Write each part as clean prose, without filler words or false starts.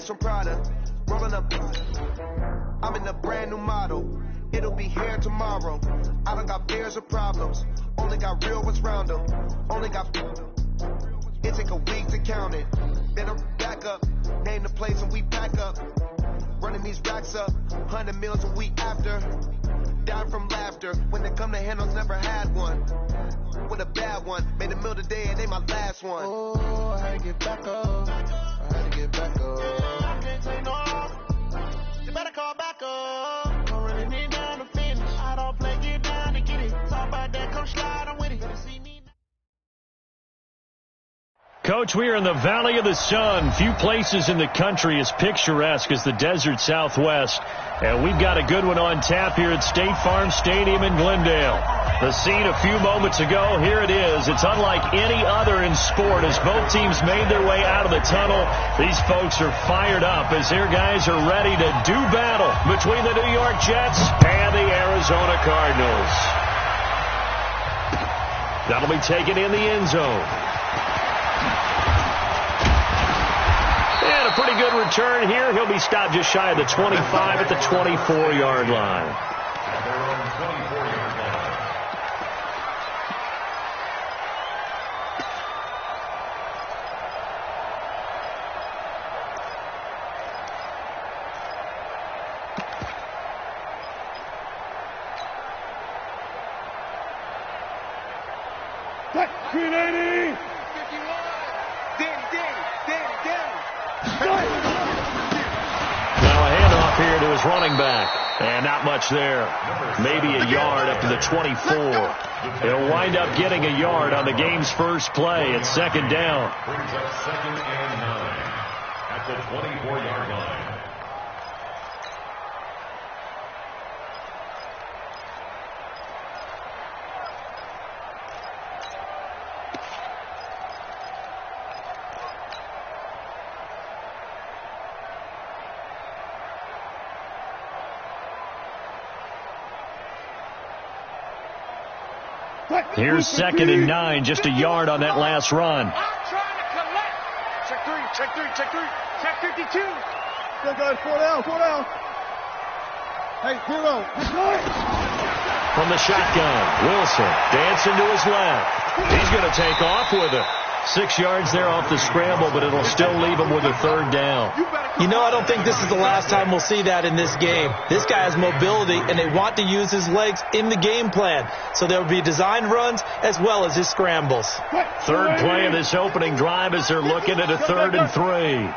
bags from Prada. Rolling up. I'm in a brand new model. It'll be here tomorrow. I don't got fears or problems. Only got real ones round them. Only got. It take a week to count it. Better back up. Name the place and we pack up. Running these racks up. 100 meals a week after. Die from laughter. When they come to handles, never had one. With a bad one. Made a meal today and they my last one. Oh, I had to get back up. I had to get back up. I can't say no. You better call back up. Don't really need down to finish. I don't play, get down to get it. Talk about that, come slide, I'm with it. Better see me. Coach, we are in the Valley of the Sun. Few places in the country as picturesque as the desert Southwest. And we've got a good one on tap here at State Farm Stadium in Glendale. The scene a few moments ago, here it is. It's unlike any other in sport as both teams made their way out of the tunnel. These folks are fired up as their guys are ready to do battle between the New York Jets and the Arizona Cardinals. That'll be taken in the end zone. And a pretty good return here. He'll be stopped just shy of the 25 at the 24-yard line. Running back, and not much there. Maybe a yard up to the 24. He'll wind up getting a yard on the game's first play. It's second down. Brings up 2nd and 9 at the 24-yard line. Here's 2nd and 9, just a yard on that last run. I'm trying to collect. Check 3, check 3, check 3, check 52. Still going, 4 down, 4 down. Hey, hero. From the shotgun, Wilson dancing to his left. He's going to take off with it. 6 yards there off the scramble, but it'll still leave him with a third down. You know, I don't think this is the last time we'll see that in this game. This guy has mobility, and they want to use his legs in the game plan. So there will be designed runs as well as his scrambles. Third play of this opening drive as they're looking at a 3rd and 3.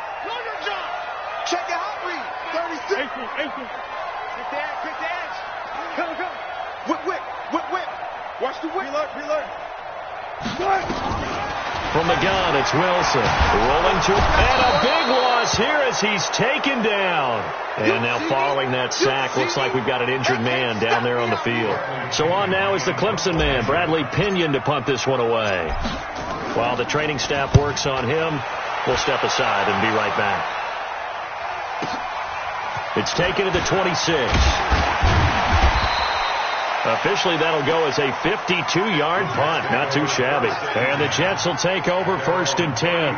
Check it out, read. 36. Quick edge. Come. Whip. Watch the whip. Reload. From the gun, it's Wilson. Rolling to, and a big loss here as he's taken down. And now following that sack, looks like we've got an injured man down there on the field. So on now is the Clemson man, Bradley Pinion, to punt this one away. While the training staff works on him, we'll step aside and be right back. It's taken at the 26. Officially, that'll go as a 52-yard punt. Not too shabby. And the Jets will take over 1st and 10.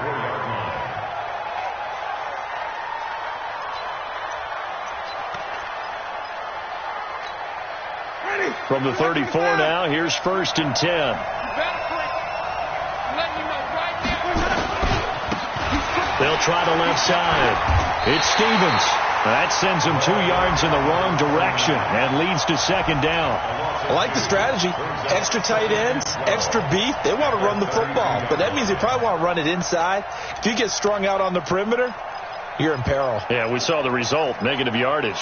From the 34 now, here's 1st and 10. They'll try the left side. It's Stevens. That sends him 2 yards in the wrong direction and leads to 2nd down. I like the strategy. Extra tight ends, extra beef. They want to run the football, but that means they probably want to run it inside. If you get strung out on the perimeter, you're in peril. Yeah, we saw the result, negative yardage.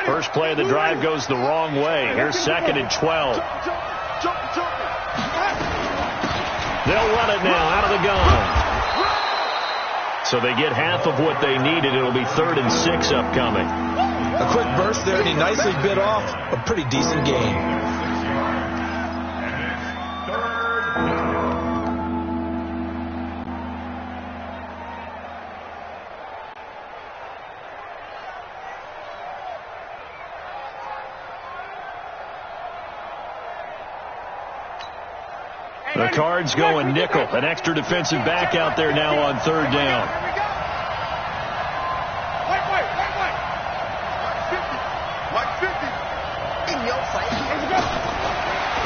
First play of the drive goes the wrong way. Here's 2nd and 12. They'll run it now out of the gun. So they get half of what they needed. It'll be 3rd and 6 upcoming. A quick burst there, and he nicely bit off a pretty decent gain. The Cards going nickel. An extra defensive back out there now on third down.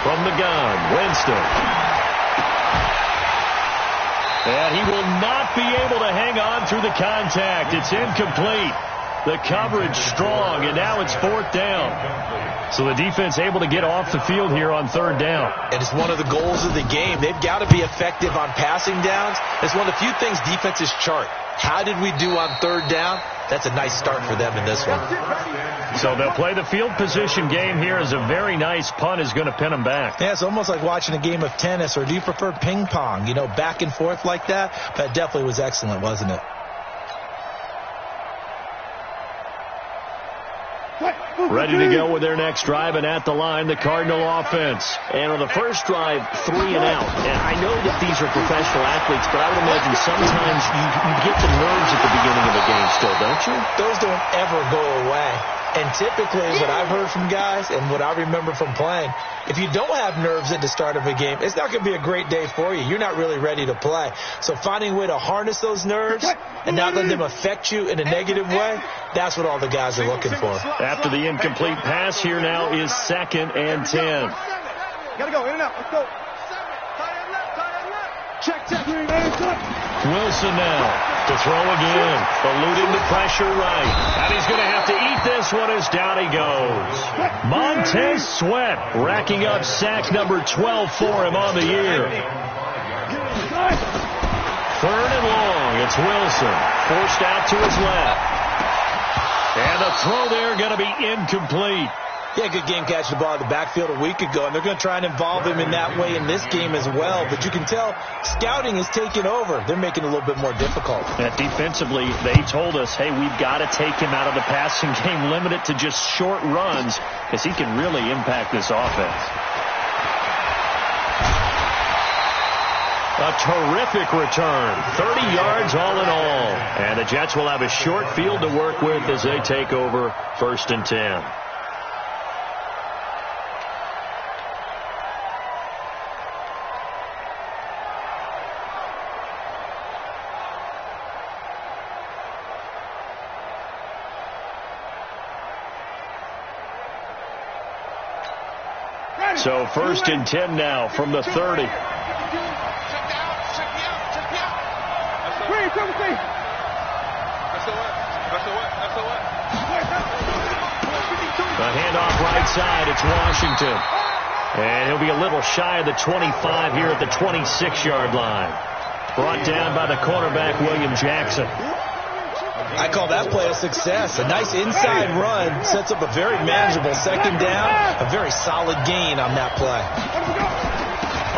From the gun, Winston. And he will not be able to hang on through the contact. It's incomplete. The coverage strong, and now it's fourth down. So the defense able to get off the field here on third down. And it's one of the goals of the game. They've got to be effective on passing downs. It's one of the few things defenses chart. How did we do on third down? That's a nice start for them in this one. So they'll play the field position game here as a very nice punt is going to pin them back. Yeah, it's almost like watching a game of tennis, or do you prefer ping pong? You know, back and forth like that? That definitely was excellent, wasn't it? Ready to go with their next drive, and at the line, the Cardinal offense. And on the first drive, 3 and out. And I know that these are professional athletes, but I would imagine sometimes you get the nerves at the beginning of a game still, don't you? Those don't ever go away. And typically, what I've heard from guys and what I remember from playing, if you don't have nerves at the start of a game, it's not going to be a great day for you. You're not really ready to play. So finding a way to harness those nerves and not let them affect you in a negative way, that's what all the guys are looking for. After the incomplete pass, here now is 2nd and 10. Gotta go, in and out, let's go. Check. Wilson now to throw again, eluding the pressure right. And he's going to have to eat this one as down he goes. Montez Sweat racking up sack number 12 for him on the year. 3rd and long. It's Wilson forced out to his left. And the throw there going to be incomplete. Yeah, good game catching the ball in the backfield a week ago, and they're going to try and involve him in that way in this game as well. But you can tell scouting is taking over. They're making it a little bit more difficult. And defensively, they told us, hey, we've got to take him out of the passing game, limit it to just short runs, because he can really impact this offense. A terrific return. 30 yards all in all. And the Jets will have a short field to work with as they take over 1st and 10. So 1st and 10 now from the 30. The handoff right side, it's Washington. And he'll be a little shy of the 25 here at the 26-yard line. Brought down by the cornerback, William Jackson. I call that play a success. A nice inside run sets up a very manageable 2nd down. A very solid gain on that play.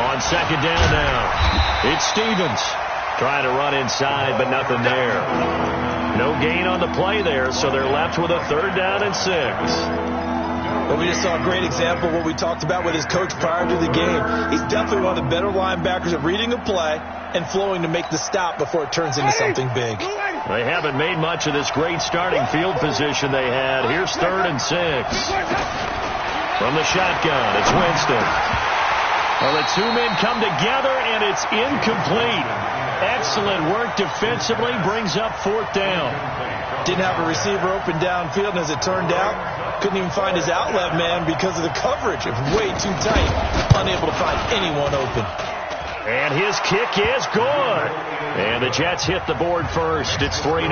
On 2nd down now, it's Stevens. Trying to run inside, but nothing there. No gain on the play there, so they're left with a 3rd down and 6. Well, we just saw a great example of what we talked about with his coach prior to the game. He's definitely one of the better linebackers at reading a play and flowing to make the stop before it turns into something big. They haven't made much of this great starting field position they had. Here's 3rd and 6. From the shotgun, it's Winston. Well, the two men come together, and it's incomplete. Excellent work defensively, brings up 4th down. Didn't have a receiver open downfield, and as it turned out, couldn't even find his outlet man because of the coverage. It was way too tight, unable to find anyone open. And his kick is good. And the Jets hit the board first. It's 3-0.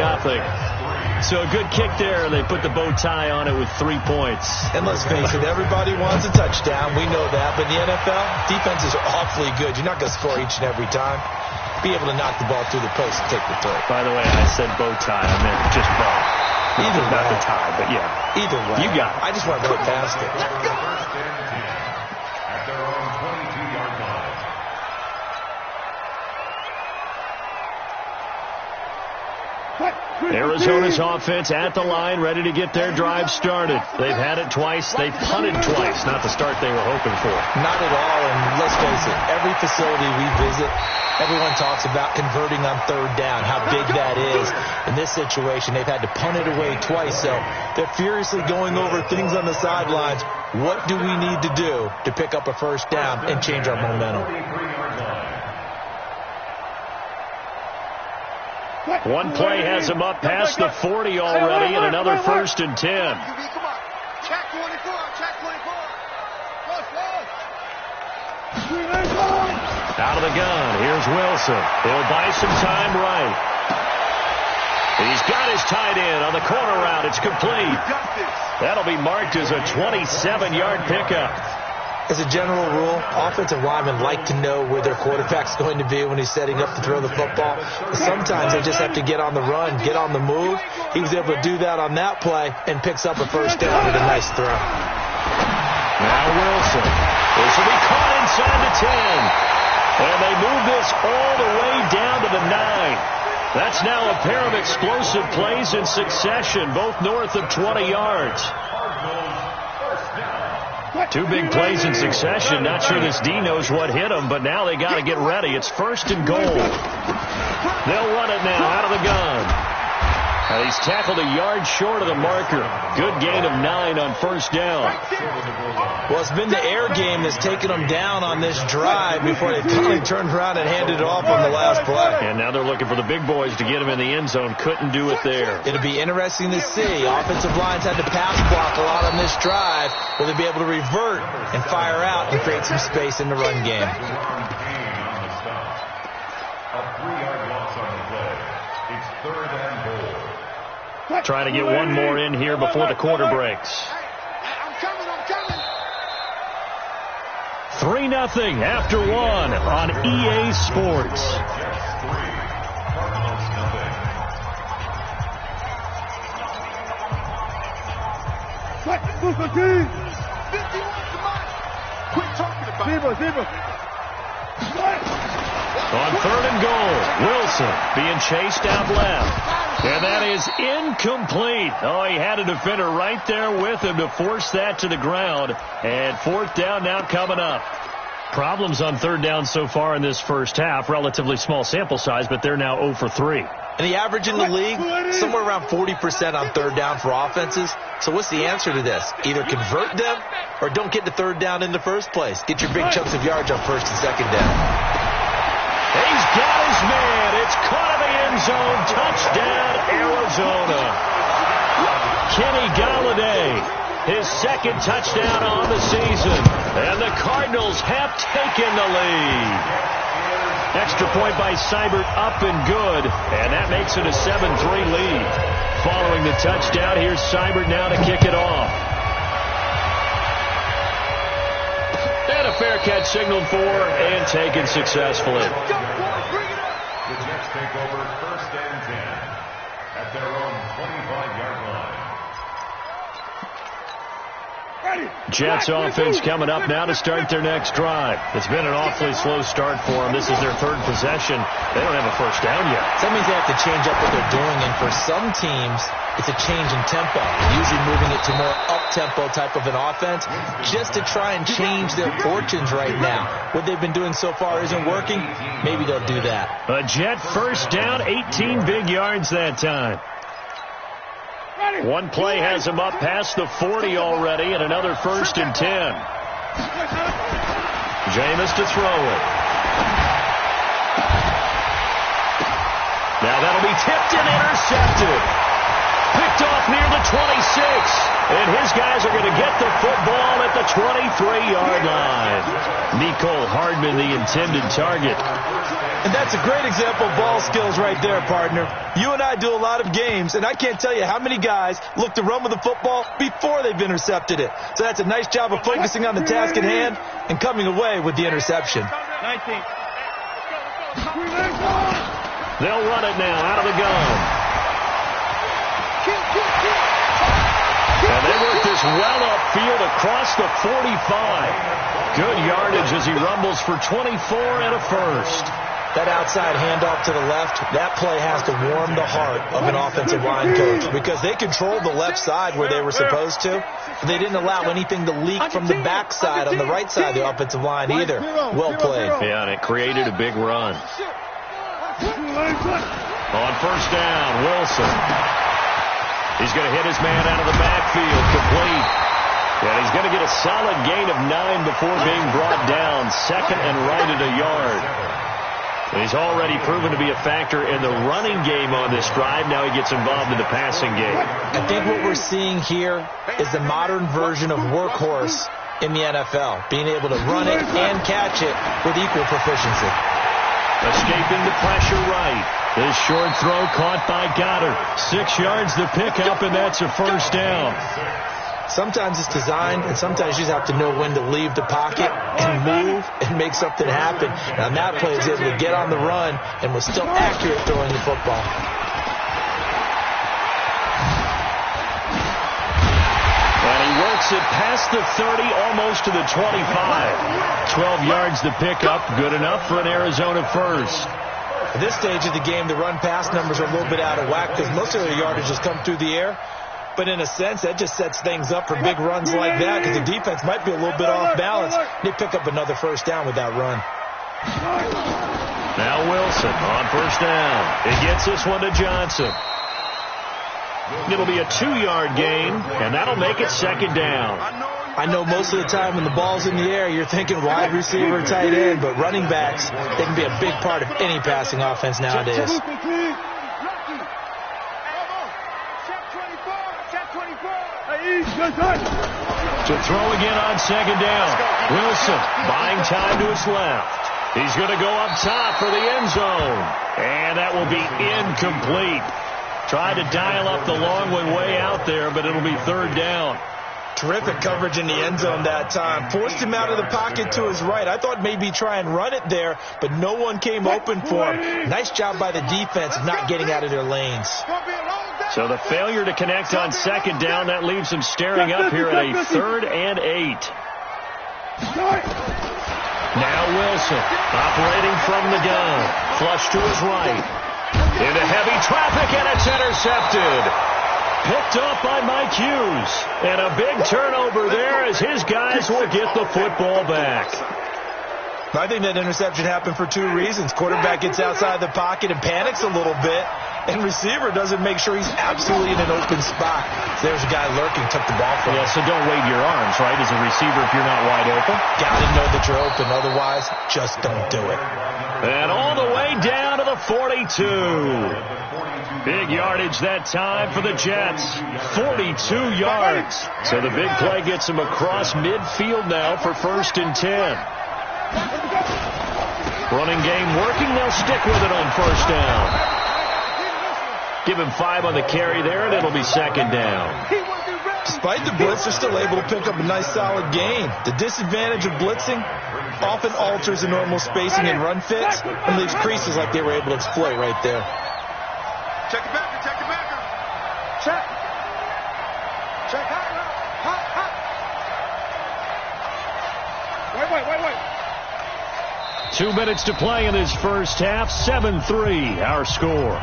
So a good kick there. They put the bow tie on it with 3 points. And let's face it, everybody wants a touchdown. We know that. But in the NFL, defenses are awfully good. You're not going to score each and every time. Be able to knock the ball through the post and take the throw. By the way, I said bow tie. I meant just bow. Either way. Not the tie, but yeah. Either way. You got it. I just want to go past it. At their own 22-yard line. Arizona's offense at the line, ready to get their drive started. They've had it twice. They've punted twice. Not the start they were hoping for. Not at all, and let's face it, every facility we visit, everyone talks about converting on 3rd down, how big that is. In this situation, they've had to punt it away twice, so they're furiously going over things on the sidelines. What do we need to do to pick up a 1st down and change our momentum? One play has him up past the 40 already, and another 1st and 10. Come on. Check 24. Check 24. Out of the gun. Here's Wilson. He'll buy some time right. He's got his tight end on the corner route. It's complete. That'll be marked as a 27-yard pickup. As a general rule, offensive linemen like to know where their quarterback's going to be when he's setting up to throw the football. Sometimes they just have to get on the run, get on the move. He was able to do that on that play and picks up a 1st down with a nice throw. Now Wilson. This will be caught inside the 10. And they move this all the way down to the 9. That's now a pair of explosive plays in succession, both north of 20 yards. 2 big plays in succession. Not sure this D knows what hit him, but now they got to get ready. It's 1st and goal. They'll run it now out of the gun. He's tackled a yard short of the marker. Good gain of 9 on 1st down. Well, it's been the air game that's taken them down on this drive before they finally turned around and handed it off on the last play. And now they're looking for the big boys to get him in the end zone. Couldn't do it there. It'll be interesting to see. Offensive lines had to pass block a lot on this drive. Will they be able to revert and fire out and create some space in the run game? A 3-yard loss on the play. It's 3rd and goal. Trying to get one more in here before the quarter breaks. I'm coming. 3-0 after 1 on EA Sports. Jets 3, Cardinals nothing. Quick talking about it. On 3rd and goal, Wilson being chased out left. And that is incomplete. Oh, he had a defender right there with him to force that to the ground. And 4th down now coming up. Problems on 3rd down so far in this first half. Relatively small sample size, but they're now 0 for 3. And the average in the league, somewhere around 40% on 3rd down for offenses. So what's the answer to this? Either convert them or don't get to 3rd down in the first place. Get your big chunks of yards on 1st and 2nd down. He's got his man. It's caught in the end zone. Touchdown, Arizona. Kenny Galladay, his 2nd touchdown on the season. And the Cardinals have taken the lead. Extra point by Seibert up and good. And that makes it a 7-3 lead. Following the touchdown, here's Seibert now to kick it off. And a fair catch signaled for and taken successfully. The Jets take over 1st and 10 at their own 25-yard line. Jets offense coming up now to start their next drive. It's been an awfully slow start for them. This is their 3rd possession. They don't have a 1st down yet. So that means they have to change up what they're doing, and for some teams, it's a change in tempo, usually moving it to more up-tempo type of an offense just to try and change their fortunes right now. What they've been doing so far isn't working. Maybe they'll do that. A Jet 1st down, 18 big yards that time. One play has him up past the 40 already, and another 1st and 10. Jameis to throw it. Now that'll be tipped and intercepted. Picked off near the 26. And his guys are going to get the football at the 23-yard line. Nicole Hardman, the intended target. And that's a great example of ball skills right there, partner. You and I do a lot of games, and I can't tell you how many guys look to run with the football before they've intercepted it. So that's a nice job of focusing on the task at hand and coming away with the interception. 19. They'll run it now out of the gun. And they work this well upfield across the 45. Good yardage as he rumbles for 24 and a 1st. That outside handoff to the left, that play has to warm the heart of an offensive line coach because they controlled the left side where they were supposed to. They didn't allow anything to leak from the backside on the right side of the offensive line either. Well played. Yeah, and it created a big run. On 1st down, Wilson. He's going to hit his man out of the backfield, complete. And he's going to get a solid gain of 9 before being brought down. 2nd and right at a yard. He's already proven to be a factor in the running game on this drive. Now he gets involved in the passing game. I think what we're seeing here is the modern version of workhorse in the NFL, being able to run it and catch it with equal proficiency. Escaping the pressure right. This short throw caught by Goddard. 6 yards the pickup, and that's a first down. Sometimes it's designed, and sometimes you just have to know when to leave the pocket and move and make something happen. Now, that play is able to get on the run and was still accurate throwing the football. And he works it past the 30, almost to the 25. 12 yards the pickup, good enough for an Arizona first. At this stage of the game, the run-pass numbers are a little bit out of whack because most of the yardage has come through the air. But in a sense, that just sets things up for big runs like that because the defense might be a little bit off balance. They pick up another first down with that run. Now Wilson on first down. He gets this one to Johnson. It'll be a 2-yard gain, and that'll make it second down. I know most of the time when the ball's in the air, you're thinking wide receiver, tight end, but running backs, they can be a big part of any passing offense nowadays. To throw again on second down. Wilson buying time to his left. He's going to go up top for the end zone. And that will be incomplete. Tried to dial up the long one way out there, but it'll be third down. Terrific coverage in the end zone that time. Forced him out of the pocket to his right. I thought maybe try and run it there, but no one came open for him. Nice job by the defense of not getting out of their lanes. So the failure to connect on second down, that leaves him staring up here at a 3rd and 8. Now Wilson operating from the gun. Flush to his right. Into heavy traffic, and it's intercepted. Picked off by Mike Hughes. And a big turnover there as his guys will get the football back. I think that interception happened for 2 reasons. Quarterback gets outside the pocket and panics a little bit. And receiver doesn't make sure he's absolutely in an open spot. There's a guy lurking, took the ball from him. Yeah, so don't wave your arms, right, as a receiver if you're not wide open. Got to know that you're open. Otherwise, just don't do it. And all the way down to the 42. Big yardage that time for the Jets. 42 yards. So the big play gets him across midfield now for 1st and 10. Running game working. They'll stick with it on first down. Give him 5 on the carry there, and it'll be second down. Despite the blitz, they're still able to pick up a nice, solid gain. The disadvantage of blitzing often alters the normal spacing and run fits and leaves creases like they were able to exploit right there. Check it back, check it back. Check. Check. Wait. 2 minutes to play in this first half. 7-3, our score.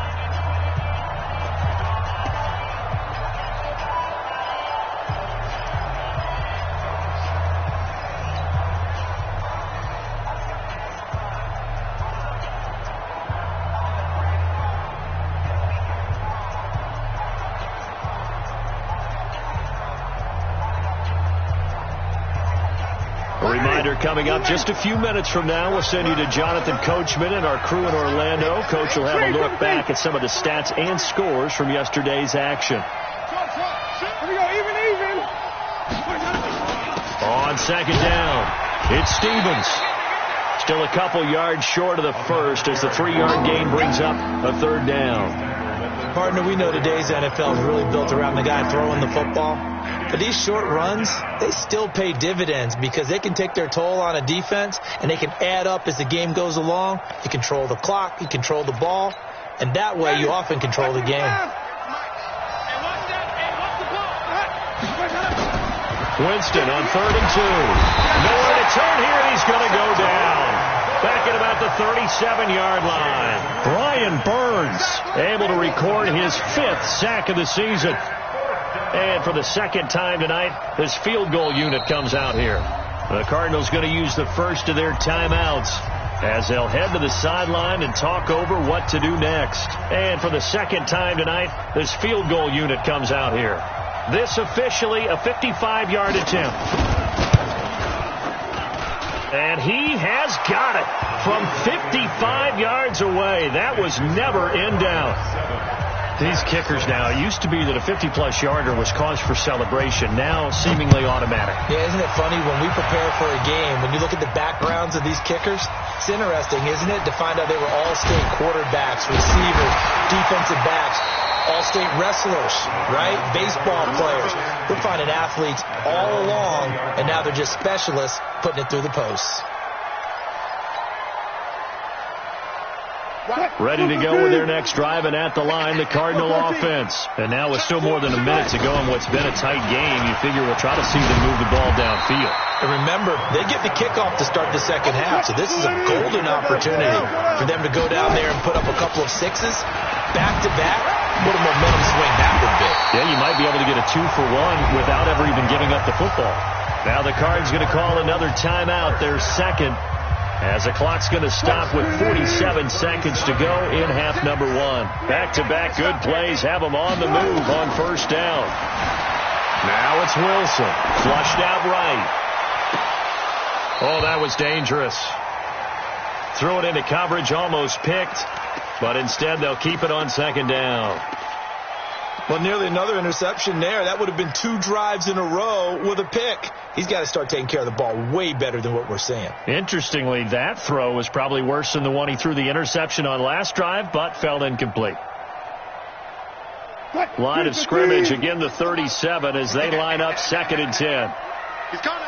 Coming up just a few minutes from now, we'll send you to Jonathan Coachman and our crew in Orlando. Coach will have a look back at some of the stats and scores from yesterday's action. On second down, it's Stevens. Still a couple yards short of the first as the 3-yard gain brings up a 3rd down. Partner, we know today's NFL is really built around the guy throwing the football. But these short runs, they still pay dividends because they can take their toll on a defense and they can add up as the game goes along. You control the clock, you control the ball, and that way you often control the game. Winston on 3rd and 2. Nowhere to turn here, and he's going to go down. Back at about the 37-yard line. Brian Burns able to record his 5th sack of the season. And for the 2nd time tonight, this field goal unit comes out here. The Cardinals going to use the first of their timeouts as they'll head to the sideline and talk over what to do next. And for the 2nd time tonight, this field goal unit comes out here. This officially a 55-yard attempt. And he has got it. from 55 yards away. That was never in doubt. These kickers now, it used to be that a 50-plus yarder was cause for celebration. Now seemingly automatic. Yeah, isn't it funny when we prepare for a game, when you look at the backgrounds of these kickers, it's interesting, isn't it, to find out they were all-state quarterbacks, receivers, defensive backs, all-state wrestlers, right? Baseball players. We're finding athletes all along, and now they're just specialists putting it through the posts. Ready to go with their next drive, and at the line, the Cardinal offense. And now with still more than a minute to go in what's been a tight game, you figure we'll try to see them move the ball downfield. And remember, they get the kickoff to start the second half, so this is a golden opportunity for them to go down there and put up a couple of sixes back-to-back. What a momentum swing that would be. Yeah, you might be able to get a 2-for-1 without ever even giving up the football. Now the Cards going to call another timeout, their second, as the clock's going to stop with 47 seconds to go in half number one. Back-to-back good plays have them on the move on first down. Now it's Wilson. Flushed out right. Oh, that was dangerous. Threw it into coverage, almost picked, but instead they'll keep it on second down. Well, nearly another interception there. That would have been 2 drives in a row with a pick. He's got to start taking care of the ball way better than what we're seeing. Interestingly, that throw was probably worse than the one he threw the interception on last drive, but fell incomplete. Line of scrimmage, again the 37 as they line up 2nd and 10. He's coming.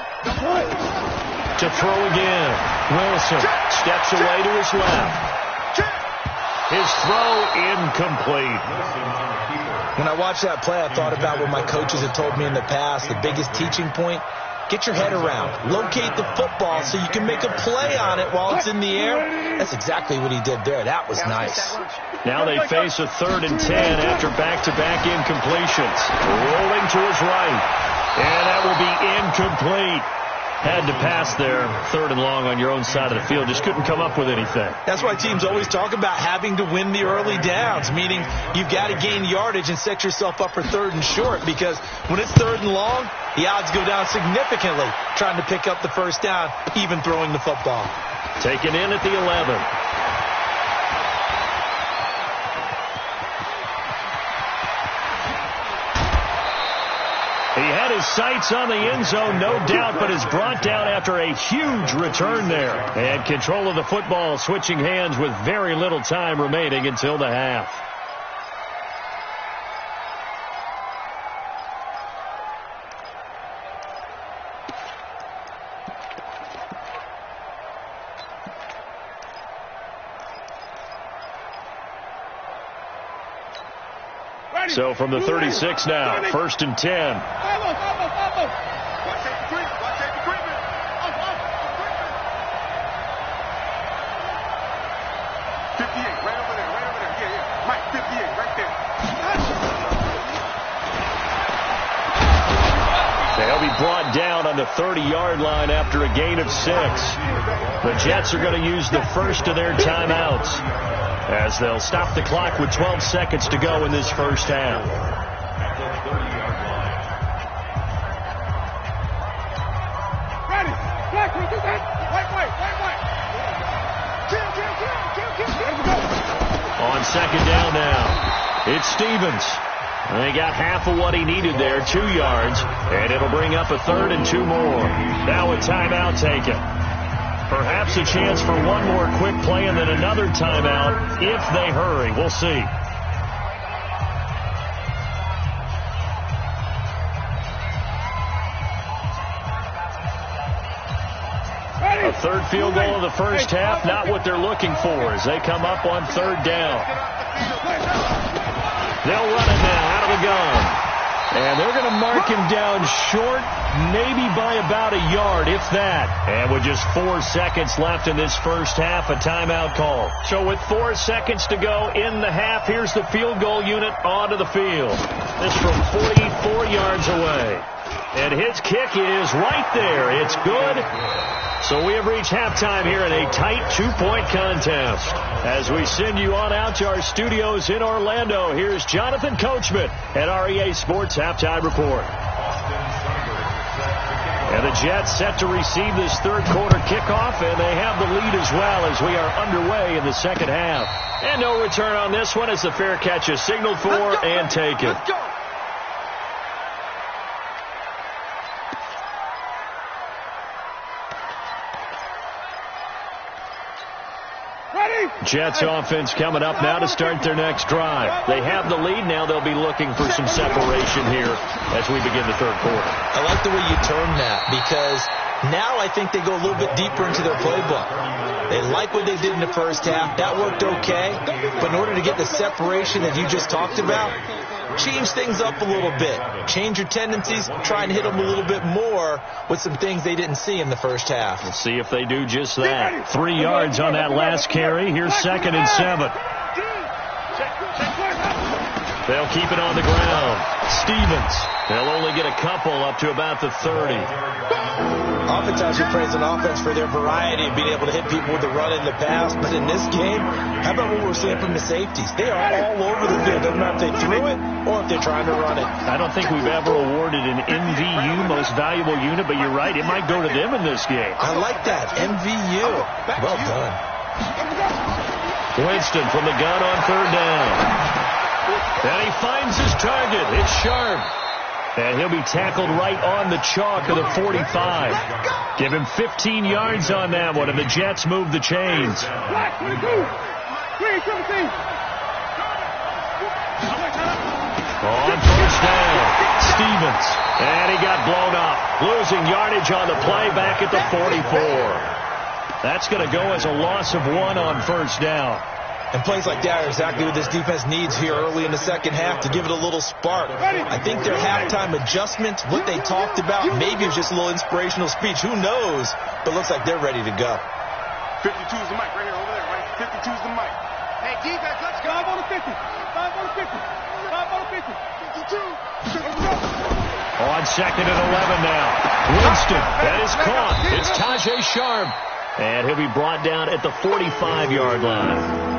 To throw again. Wilson steps away to his left. His throw incomplete. When I watched that play, I thought about what my coaches had told me in the past. The biggest teaching point, get your head around. Locate the football so you can make a play on it while it's in the air. That's exactly what he did there. That was nice. Now they face a 3rd and 10 after back-to-back incompletions. Rolling to his right. And that will be incomplete. Had to pass there, 3rd and long on your own side of the field. Just couldn't come up with anything. That's why teams always talk about having to win the early downs, meaning you've got to gain yardage and set yourself up for 3rd and short, because when it's 3rd and long, the odds go down significantly trying to pick up the first down, even throwing the football. Taken in at the 11. He had his sights on the end zone, no doubt, but is brought down after a huge return there. And control of the football switching hands with very little time remaining until the half. So from the 36 now, 1st and 10. They'll be brought down on the 30-yard line after a gain of 6. The Jets are going to use the first of their timeouts, as they'll stop the clock with 12 seconds to go in this first half. Ready. Black, we do that. White. On second down now, it's Stevens. They got half of what he needed there, 2 yards, and it'll bring up a 3rd and 2 more. Now a timeout taken. Perhaps a chance for one more quick play and then another timeout if they hurry. We'll see. A 3rd field goal of the first half, not what they're looking for as they come up on 3rd down. They'll run it now out of the gun. And they're going to mark him down short, maybe by about a yard, if that. And with just 4 seconds left in this first half, a timeout call. So with 4 seconds to go in the half, here's the field goal unit onto the field. This from 44 yards away. And his kick is right there. It's good. So we have reached halftime here in a tight 2-point contest. As we send you on out to our studios in Orlando, here's Jonathan Coachman at REA Sports Halftime Report. And the Jets set to receive this third quarter kickoff, and they have the lead as well as we are underway in the second half. And no return on this one as the fair catch is signaled for and taken. Let's go. Jets offense coming up now to start their next drive. They have the lead. Now they'll be looking for some separation here as we begin the third quarter. I like the way you term that, because now I think they go a little bit deeper into their playbook. They like what they did in the first half. That worked okay. But in order to get the separation that you just talked about, change things up a little bit. Change your tendencies. Try and hit them a little bit more with some things they didn't see in the first half. We'll see if they do just that. 3 yards on that last carry. Here's 2nd and 7. They'll keep it on the ground. Stevens. They'll only get a couple up to about the 30. Oftentimes you praise an offense for their variety of being able to hit people with the run and the pass, but in this game, how about what we're seeing from the safeties? They are all over the field. Doesn't matter if they threw it or if they're trying to run it. I don't think we've ever awarded an MVU, most valuable unit, but you're right, it might go to them in this game. I like that. MVU. Well done. Winston from the gun on 3rd down. And he finds his target. It's Sharp. And he'll be tackled right on the chalk of the 45. Give him 15 yards on that one, and the Jets move the chains. On 1st down, Stevens. And he got blown up. Losing yardage on the play back at the 44. That's going to go as a loss of 1 on 1st down. And plays like that are exactly what this defense needs here early in the second half to give it a little spark. I think their halftime adjustment, what they talked about, maybe it was just a little inspirational speech. Who knows? But looks like they're ready to go. 52 is the mic right here over there, right? 52 is the mic. Hey, defense, let's go. 5 on the 50. 5 on the 50. 5 on the 50. 52. On 2nd and 11 now. Winston, that is caught. It's Tajay Sharp. And he'll be brought down at the 45-yard line.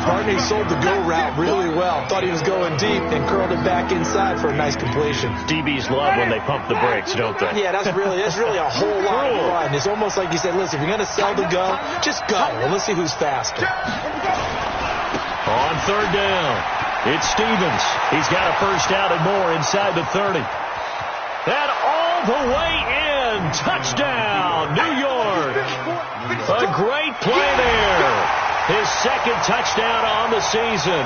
Barney sold the go route really well. Thought he was going deep and curled it back inside for a nice completion. DBs love when they pump the brakes, don't they? Yeah, that's really a whole lot of fun. It's almost like you said, listen, if you're going to sell the go, just go. And let's see who's faster. On 3rd down, it's Stevens. He's got a 1st down and more inside the 30. And all the way in. Touchdown, New York. A great play there. His 2nd touchdown on the season.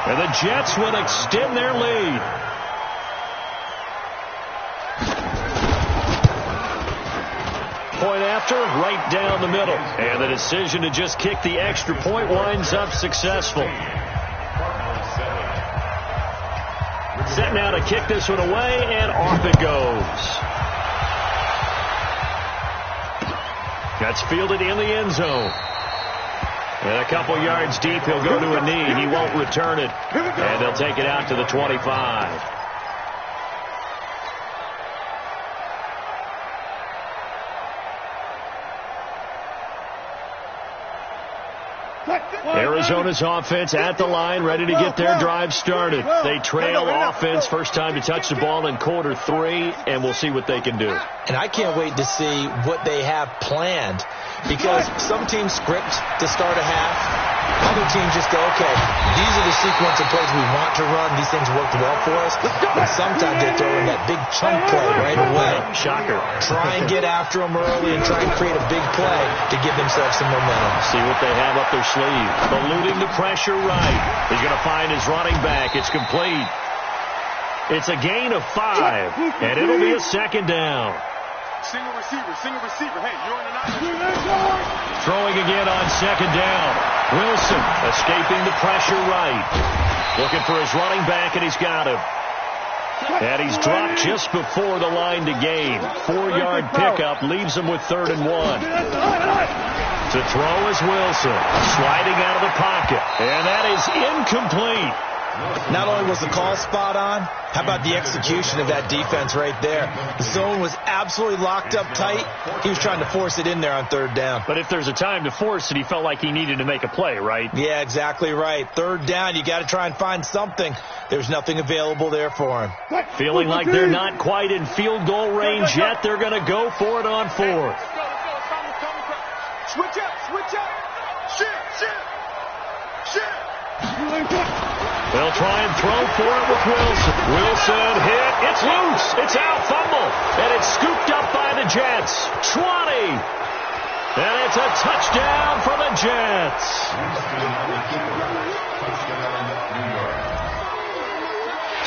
And the Jets will extend their lead. Point after, right down the middle. And the decision to just kick the extra point winds up successful. Set now to kick this one away, and off it goes. That's fielded in the end zone. And a couple yards deep, he'll go to a knee. He won't return it. And they'll take it out to the 25. Arizona's offense at the line, ready to get their drive started. They trail offense, first time to touch the ball in quarter 3, and we'll see what they can do. And I can't wait to see what they have planned, because some teams script to start a half. Other teams just go, okay, these are the sequence of plays we want to run. These things worked well for us. And sometimes they throw in that big chunk play right away. Shocker. Try and get after them early and try and create a big play to give themselves some momentum. See what they have up their sleeve. Eluding the pressure right. He's going to find his running back. It's complete. It's a gain of 5, and it'll be a 2nd down. Single receiver. Hey, you're in the Throwing again on 2nd down. Wilson escaping the pressure right. Looking for his running back, and he's got him. And he's dropped just before the line to gain. 4-yard pickup leaves him with 3rd and 1. To throw is Wilson. Sliding out of the pocket. And that is incomplete. Not only was the call spot on, how about the execution of that defense right there? The zone was absolutely locked up tight. He was trying to force it in there on third down. But if there's a time to force it, he felt like he needed to make a play, right? Yeah, exactly right. Third down, you got to try and find something. There's nothing available there for him. Feeling like they're not quite in field goal range yet, they're going to go for it on fourth. Switch up, switch up. Shit. They'll try and throw for it with Wilson. Wilson hit. It's loose. It's out. Fumble. And it's scooped up by the Jets. 20. And it's a touchdown for the Jets.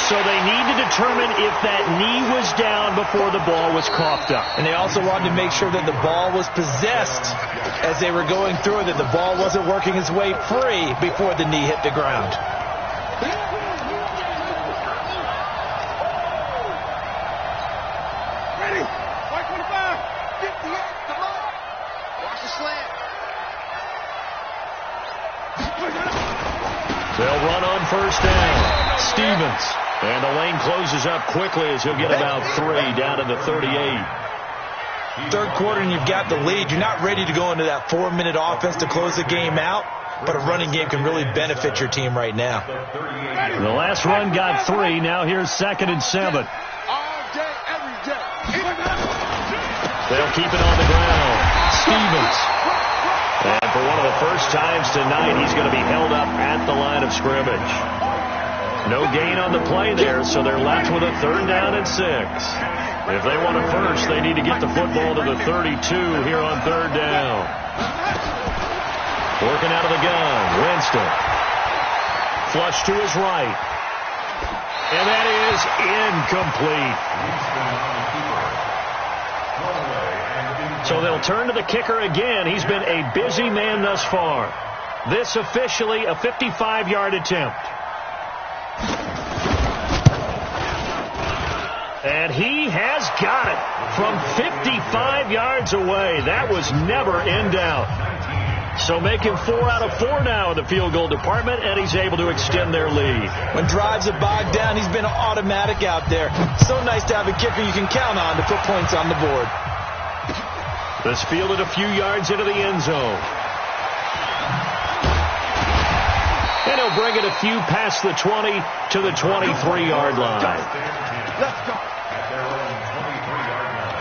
So they need to determine if that knee was down before the ball was coughed up. And they also wanted to make sure that the ball was possessed as they were going through it, that the ball wasn't working its way free before the knee hit the ground. Ready? White 25. 58. Come on. Watch the slant. They'll run on first down. Stevens. And the lane closes up quickly as he'll get about 3 down to the 38. Third quarter and you've got the lead. You're not ready to go into that 4-minute offense to close the game out, but a running game can really benefit your team right now. The last run got 3. Now here's 2nd and 7. All day, every day. They'll keep it on the ground. Stevens. And for one of the first times tonight, he's going to be held up at the line of scrimmage. No gain on the play there, so they're left with a 3rd down and 6. If they want a first, they need to get the football to the 32 here on 3rd down. Working out of the gun, Winston. Flush to his right. And that is incomplete. So they'll turn to the kicker again. He's been a busy man thus far. This officially a 55-yard attempt. And he has got it from 55 yards away. That was never in doubt. So making 4 out of 4 now in the field goal department, and he's able to extend their lead. When drives are bogged down, he's been automatic out there. So nice to have a kicker you can count on to put points on the board. This fielded a few yards into the end zone. And he'll bring it a few past the 20 to the 23-yard line. Let's go. At their own 23-yard line.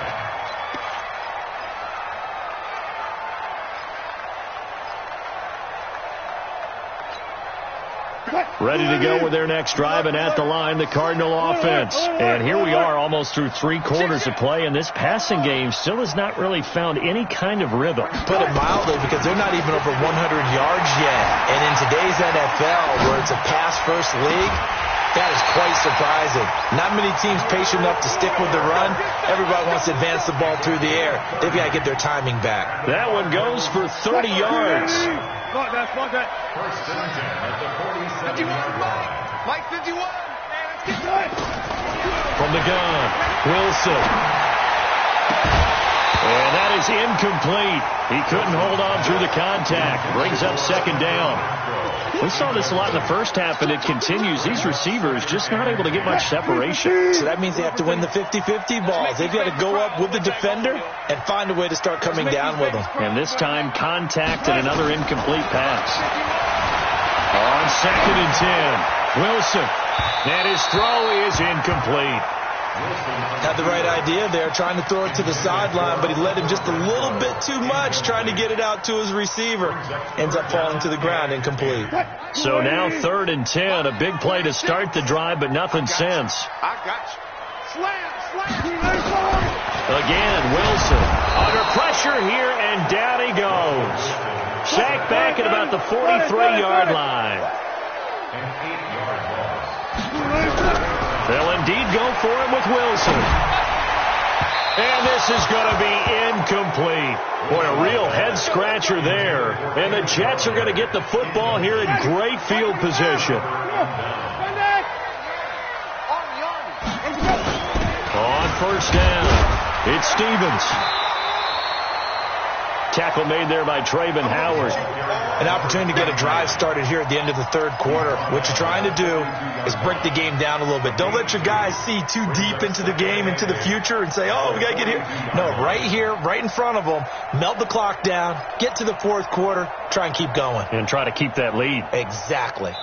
Ready to go with their next drive, and at the line, the Cardinal offense. And here we are almost through 3 quarters of play, and this passing game still has not really found any kind of rhythm. Put it mildly, because they're not even over 100 yards yet. And in today's NFL, where it's a pass-first league, that is quite surprising. Not many teams patient enough to stick with the run. Everybody wants to advance the ball through the air. They've got to get their timing back. That one goes for 30 yards. Block that. First and 10 at the 47-yard line. Mike 51. Let's get to it. From the gun, Wilson. And that is incomplete. He couldn't hold on through the contact. Brings up 2nd down. We saw this a lot in the first half, and it continues. These receivers just not able to get much separation. So that means they have to win the 50-50 balls. They've got to go up with the defender and find a way to start coming down with them. And this time, contact and another incomplete pass. On 2nd and 10, Wilson. And his throw is incomplete. Had the right idea there, trying to throw it to the sideline, but he led him just a little bit too much, trying to get it out to his receiver. Ends up falling to the ground, incomplete. So now 3rd and 10, a big play to start the drive, but nothing since. I got you. Slam. Again, Wilson under pressure here, and down he goes. Sacked back at about the 43-yard line. An 8-yard loss. They'll indeed go for it with Wilson. And this is going to be incomplete. Boy, a real head-scratcher there. And the Jets are going to get the football here in great field position. On first down, it's Stevens. Tackle made there by Trayvon Howard. An opportunity to get a drive started here at the end of the third quarter. What you're trying to do is break the game down a little bit. Don't let your guys see too deep into the game, into the future, and say, oh, we got to get here. No, right here, right in front of them, melt the clock down, get to the fourth quarter, try and keep going. And try to keep that lead. Exactly.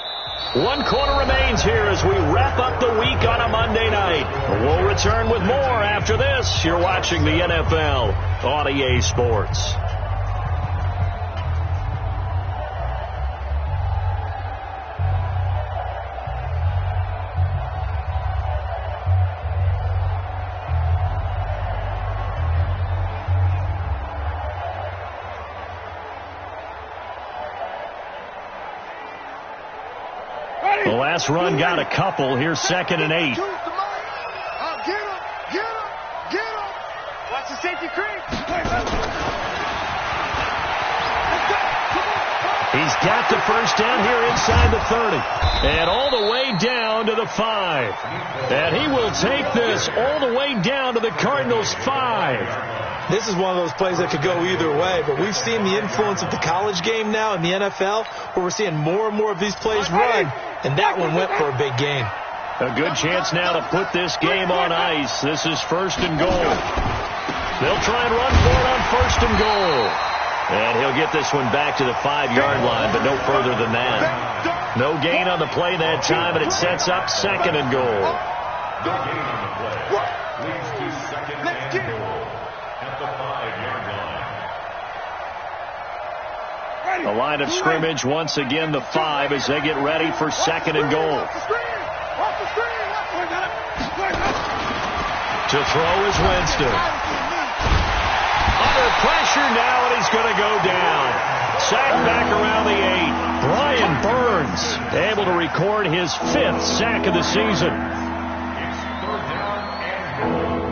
1 quarter remains here as we wrap up the week on a Monday night. We'll return with more after this. You're watching the NFL on EA Sports. The last run got a couple. Here's 2nd and 8. Get him. Watch the safety creep. He's got the first down here inside the 30. And all the way down to the 5. And he will take this all the way down to the Cardinals' 5. This is one of those plays that could go either way, but we've seen the influence of the college game now in the NFL, where we're seeing more and more of these plays run, and that one went for a big gain. A good chance now to put this game on ice. This is 1st and goal. They'll try and run for it on 1st and goal. And he'll get this one back to the 5-yard line, but no further than that. No gain on the play that time, and it sets up 2nd and goal. The gain on the play leads to 2nd and goal at the 5-yard line. The line of scrimmage, once again, the 5 as they get ready for 2nd and goal. To throw is Winston. Under pressure now, and he's going to go down. Sacked back around the 8. Brian Burns able to record his 5th sack of the season. It's 3rd down and goal.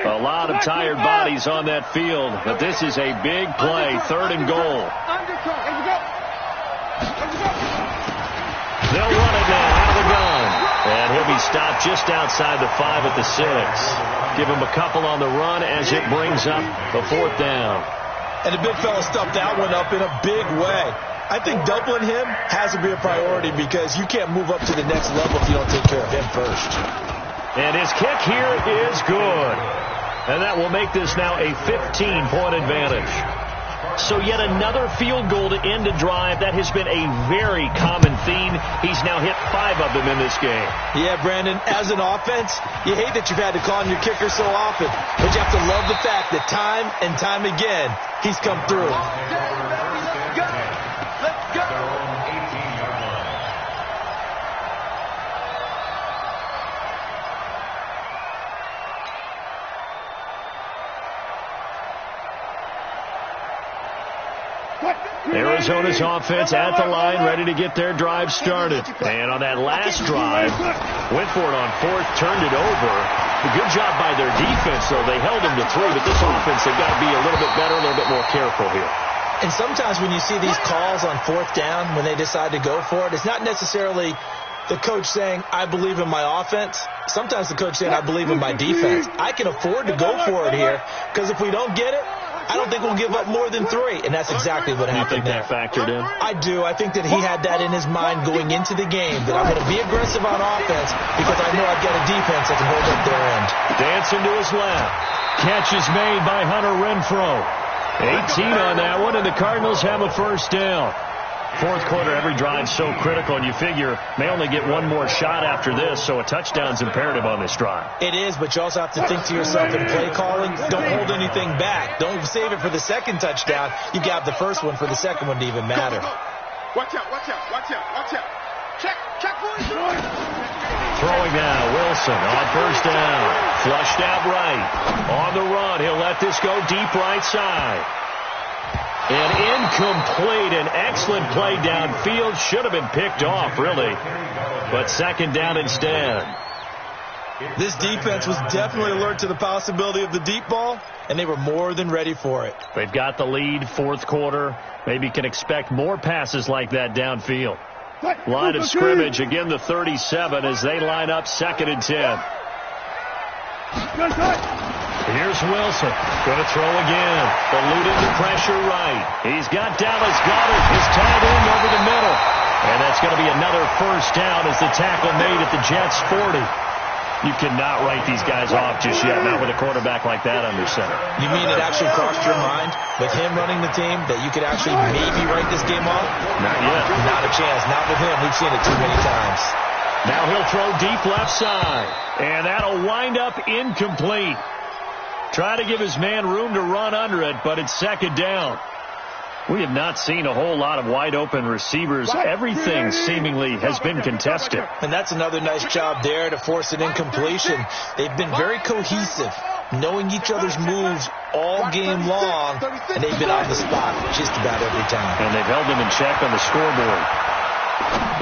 A lot of tired bodies on that field, but this is a big play. 3rd and goal. They'll run it now out of the gun. And he'll be stopped just outside the 5 at the 6. Give him a couple on the run as it brings up the 4th down. And the big fella stuffed that one up in a big way. I think doubling him has to be a priority because you can't move up to the next level if you don't take care of him first. And his kick here is good. And that will make this now a 15-point advantage. So yet another field goal to end a drive. That has been a very common theme. He's now hit 5 of them in this game. Yeah, Brandon, as an offense, you hate that you've had to call on your kicker so often. But you have to love the fact that time and time again, he's come through. Arizona's offense at the line, ready to get their drive started. And on that last drive, went for it on 4th, turned it over. A good job by their defense, though. They held them to 3, but this offense, they've got to be a little bit better, a little bit more careful here. And sometimes when you see these calls on 4th down, when they decide to go for it, it's not necessarily the coach saying, I believe in my offense. Sometimes the coach saying, I believe in my defense. I can afford to go for it here, because if we don't get it, I don't think we'll give up more than 3, and that's exactly what happened there. You think that factored in? I do. I think that he had that in his mind going into the game, that I'm going to be aggressive on offense because I know I've got a defense that can hold up their end. Dancing to his left. Catch is made by Hunter Renfrow. 18 on that one, and the Cardinals have a 1st down. 4th quarter, every drive so critical, and you figure may only get one more shot after this, so a touchdown's imperative on this drive. It is, but you also have to think to yourself in play calling, don't hold anything back. Don't save it for the 2nd touchdown. You got the 1st one for the 2nd one to even matter. Watch out. Check, boys. Throwing now, Wilson on 1st down. Flushed out right. On the run, he'll let this go deep right side. An incomplete, an excellent play downfield. Should have been picked off, really. But 2nd down instead. This defense was definitely alert to the possibility of the deep ball, and they were more than ready for it. They've got the lead, 4th quarter. Maybe can expect more passes like that downfield. line of scrimmage. Again, the 37 as they line up 2nd and 10. Here's Wilson. Going to throw again. Eluding the pressure right. He's got Dallas Goedert. His tight end over the middle. And that's going to be another first down as the tackle made at the Jets' 40. You cannot write these guys off just yet, not with a quarterback like that under center. You mean it actually crossed your mind with him running the team that you could actually maybe write this game off? Not yet. Not a chance. Not with him. We've seen it too many times. Now he'll throw deep left side. And that'll wind up incomplete. Try to give his man room to run under it, but it's 2nd down. We have not seen a whole lot of wide-open receivers. Everything seemingly has been contested. And that's another nice job there to force an incompletion. They've been very cohesive, knowing each other's moves all game long, and they've been on the spot just about every time. And they've held him in check on the scoreboard.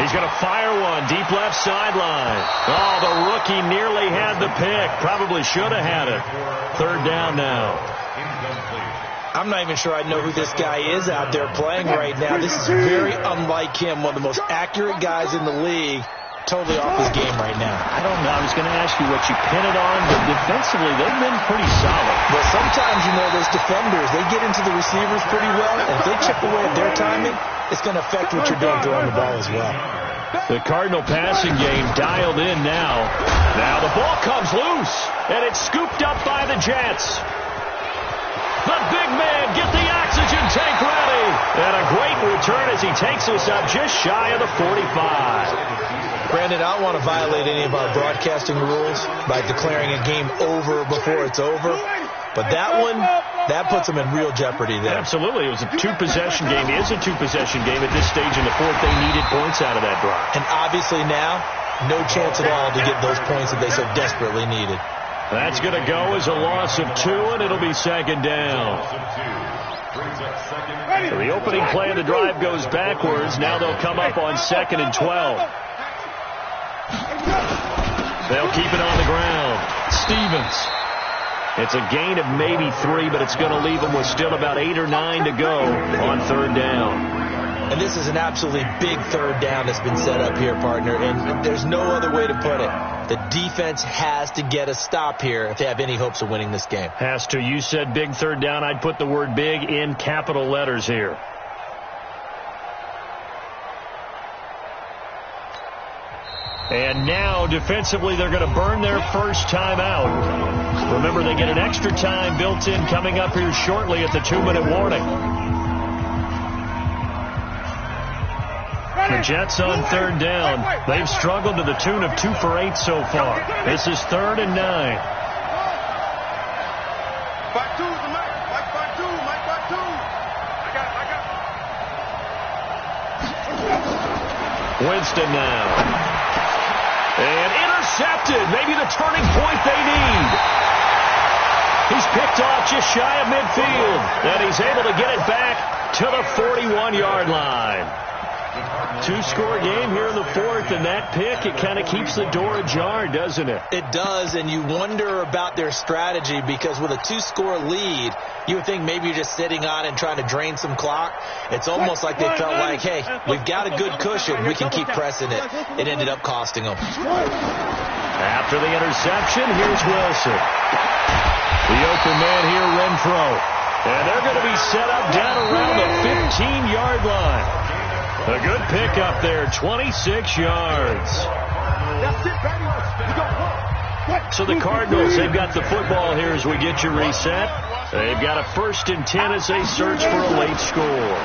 He's going to fire one deep left sideline. Oh, the rookie nearly had the pick. Probably should have had it. 3rd down now. I'm not even sure I know who this guy is out there playing right now. This is very unlike him, one of the most accurate guys in the league. Totally off his game right now. I don't know. I was going to ask you what you pin it on, but defensively, they've been pretty solid. Well, sometimes, those defenders, they get into the receivers pretty well, and if they chip away at their timing, it's going to affect what you're doing throwing the ball as well. The Cardinal passing game dialed in now. Now the ball comes loose, and it's scooped up by the Jets. The big man, get the oxygen tank ready. And a great return as he takes us up just shy of the 45. Brandon, I don't want to violate any of our broadcasting rules by declaring a game over before it's over. But that one, that puts them in real jeopardy there. Absolutely. It was a two-possession game. It is a two-possession game at this stage in the fourth. They needed points out of that drive. And obviously now, no chance at all to get those points that they so desperately needed. That's going to go as a loss of 2, and it'll be 2nd down. So the opening play of the drive goes backwards. Now they'll come up on 2nd and 12. They'll keep it on the ground. Stevens. It's a gain of maybe 3, but it's going to leave them with still about 8 or 9 to go on 3rd down. And this is an absolutely big 3rd down that's been set up here, partner, and there's no other way to put it. The defense has to get a stop here if they have any hopes of winning this game. Has to. You said big 3rd down. I'd put the word big in capital letters here. And now, defensively, they're going to burn their first time out. Remember, they get an extra time built in coming up here shortly at the 2-minute warning. The Jets on 3rd down. They've struggled to the tune of 2 for 8 so far. This is 3rd and 9. Back 2 is the Mike. Back 2. Mike, back 2. I got it. Winston now. And intercepted. Maybe the turning point they need. He's picked off just shy of midfield. And he's able to get it back to the 41-yard line. 2-score game here in the 4th, and that pick, it kind of keeps the door ajar, doesn't it? It does, and you wonder about their strategy because with a 2-score lead, you would think maybe you're just sitting on and trying to drain some clock. It's almost like they felt like, hey, we've got a good cushion. We can keep pressing it. It ended up costing them. After the interception, here's Wilson. The open man here, Renfro. And they're going to be set up down around the 15-yard line. A good pick up there, 26 yards. So the Cardinals, they've got the football here as we get you reset. They've got a 1st and 10 as they search for a late score.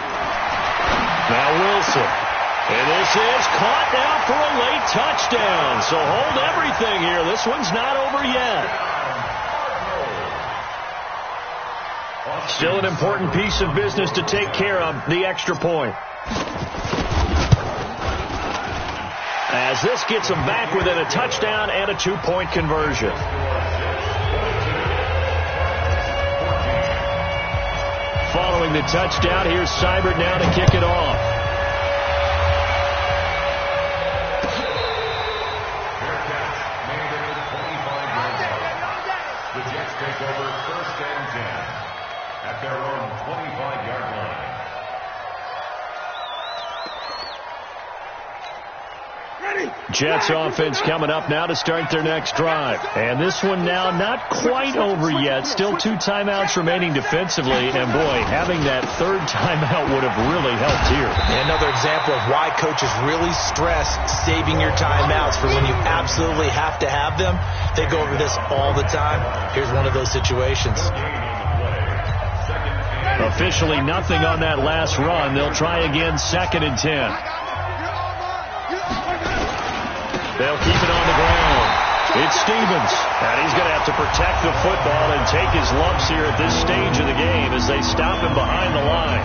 Now Wilson. And this is caught now for a late touchdown. So hold everything here. This one's not over yet. Still an important piece of business to take care of, the extra point. As this gets them back within a touchdown and a 2-point conversion. Following the touchdown, here's Seibert now to kick it off. The Jets take over 1st and 10 at their own 25-yard line. Jets offense coming up now to start their next drive. And this one now not quite over yet. Still 2 timeouts remaining defensively. And, boy, having that 3rd timeout would have really helped here. And another example of why coaches really stress saving your timeouts for when you absolutely have to have them. They go over this all the time. Here's one of those situations. Officially nothing on that last run. They'll try again, 2nd and 10. They'll keep it on the ground. It's Stevens, and he's going to have to protect the football and take his lumps here at this stage of the game as they stop him behind the line.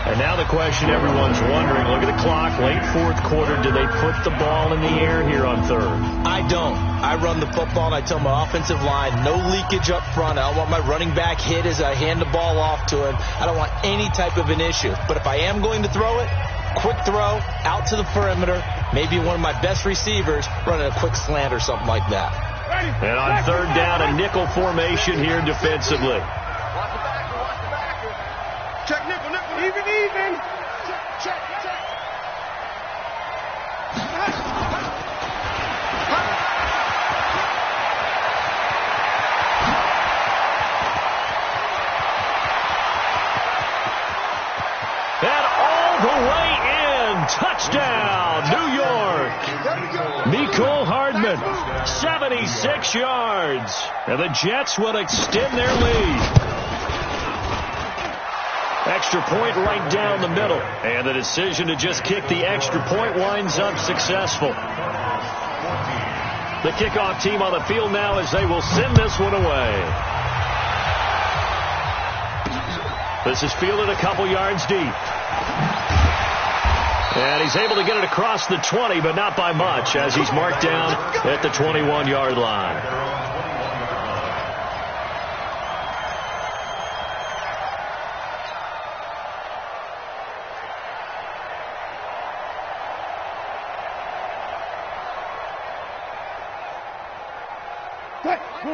And now the question everyone's wondering, look at the clock, late 4th quarter, do they put the ball in the air here on 3rd? I don't. I run the football, and I tell my offensive line, no leakage up front. I don't want my running back hit as I hand the ball off to him. I don't want any type of an issue. But if I am going to throw it, quick throw, out to the perimeter, maybe one of my best receivers running a quick slant or something like that. And on 3rd down, a nickel formation here defensively. Check nickel, nickel. Even. Check. And all the way in. Touchdown, New York. Mecole Hardman, 76 yards. And the Jets will extend their lead. Extra point right down the middle. And the decision to just kick the extra point winds up successful. The kickoff team on the field now as they will send this one away. This is fielded a couple yards deep. And he's able to get it across the 20, but not by much as he's marked down at the 21-yard line.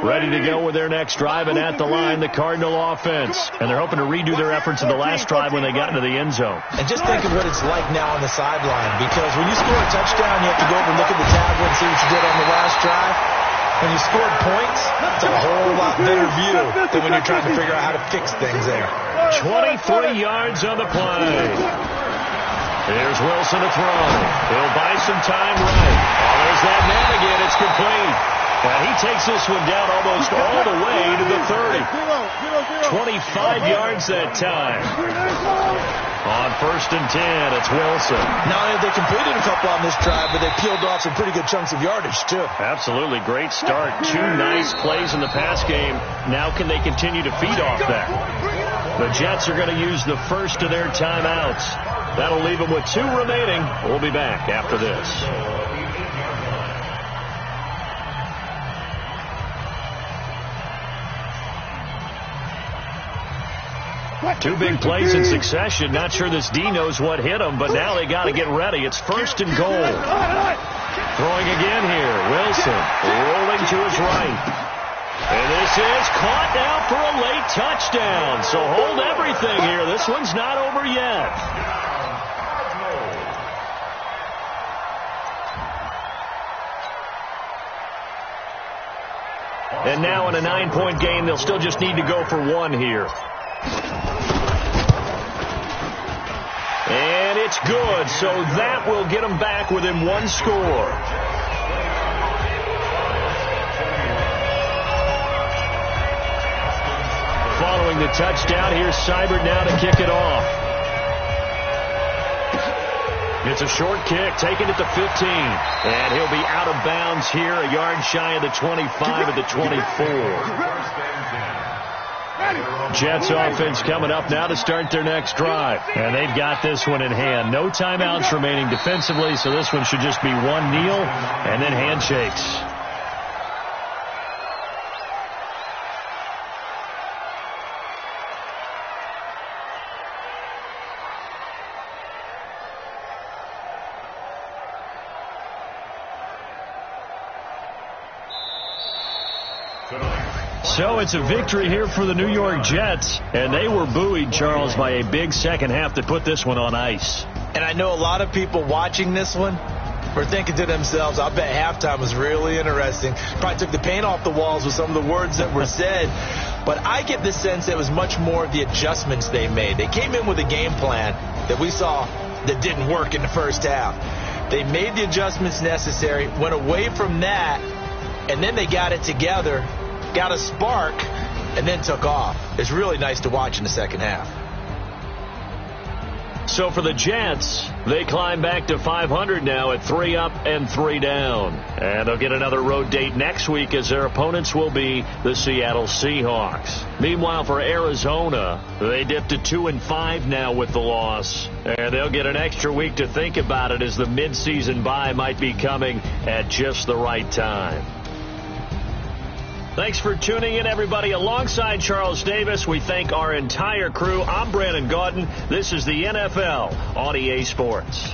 Ready to go with their next drive, and at the line, the Cardinal offense. And they're hoping to redo their efforts in the last drive when they got into the end zone. And just think of what it's like now on the sideline, because when you score a touchdown, you have to go over and look at the tablet and see what you did on the last drive. When you scored points, it's a whole lot better view than when you're trying to figure out how to fix things there. 23 yards on the play. Here's Wilson to throw. He'll buy some time right. Oh, there's that man again. It's complete. And he takes this one down almost all the way to the 30. 25 yards that time. On 1st and 10, it's Wilson. Not only have they completed a couple on this drive, but they peeled off some pretty good chunks of yardage, too. Absolutely. Great start. 2 nice plays in the pass game. Now can they continue to feed off that? The Jets are going to use the first of their timeouts. That'll leave them with 2 remaining. We'll be back after this. 2 big plays in succession. Not sure this D knows what hit him, but now they got to get ready. It's 1st and goal. Throwing again here. Wilson rolling to his right. And this is caught now for a late touchdown. So hold everything here. This one's not over yet. And now in a 9-point game, they'll still just need to go for 1 here. And it's good, so that will get them back within 1 score. Following the touchdown, here's Seibert now to kick it off. It's a short kick, taken at the 15. And he'll be out of bounds here, a yard shy of the 25 at the 24. Jets offense coming up now to start their next drive. And they've got this one in hand. No timeouts remaining defensively, so this one should just be 1 kneel and then handshakes. So it's a victory here for the New York Jets, and they were buoyed, Charles, by a big second half that put this one on ice. And I know a lot of people watching this one, were thinking to themselves, I bet halftime was really interesting. Probably took the paint off the walls with some of the words that were said. But I get the sense it was much more of the adjustments they made. They came in with a game plan that we saw that didn't work in the first half. They made the adjustments necessary, went away from that, and then they got it together, got a spark, and then took off. It's really nice to watch in the second half. So for the Jets, they climb back to 500 now at 3 up and 3 down. And they'll get another road date next week as their opponents will be the Seattle Seahawks. Meanwhile, for Arizona, they dipped to 2-5 now with the loss. And they'll get an extra week to think about it as the midseason bye might be coming at just the right time. Thanks for tuning in, everybody. Alongside Charles Davis, we thank our entire crew. I'm Brandon Gaudin. This is the NFL on EA Sports.